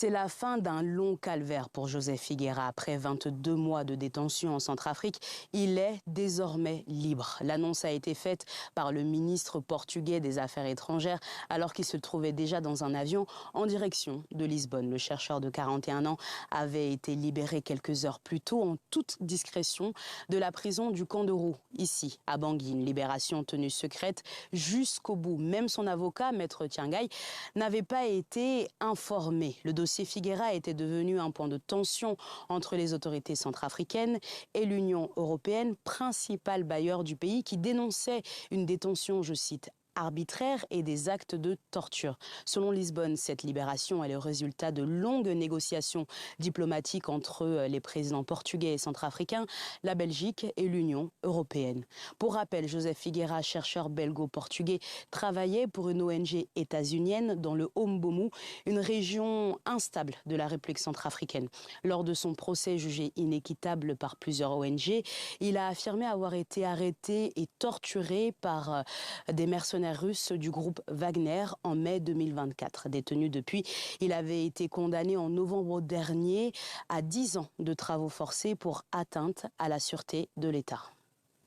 C'est la fin d'un long calvaire pour Joseph Figueira. Après 22 mois de détention en Centrafrique, il est désormais libre. L'annonce a été faite par le ministre portugais des Affaires étrangères alors qu'il se trouvait déjà dans un avion en direction de Lisbonne. Le chercheur de 41 ans avait été libéré quelques heures plus tôt en toute discrétion de la prison du Camp de Roux, ici à Bangui. Une libération tenue secrète jusqu'au bout. Même son avocat, Maître Tiangai, n'avait pas été informé. Le dossier Figueira était devenu un point de tension entre les autorités centrafricaines et l'Union européenne, principal bailleur du pays, qui dénonçait une détention, je cite, arbitraire et des actes de torture. Selon Lisbonne, cette libération est le résultat de longues négociations diplomatiques entre les présidents portugais et centrafricains, la Belgique et l'Union européenne. Pour rappel, Joseph Figueira, chercheur belgo-portugais, travaillait pour une ONG états-unienne dans le Haut-Mbomou, une région instable de la République centrafricaine. Lors de son procès jugé inéquitable par plusieurs ONG, il a affirmé avoir été arrêté et torturé par des mercenaires russes du groupe Wagner en mai 2024. Détenu depuis, il avait été condamné en novembre dernier à 10 ans de travaux forcés pour atteinte à la sûreté de l'État.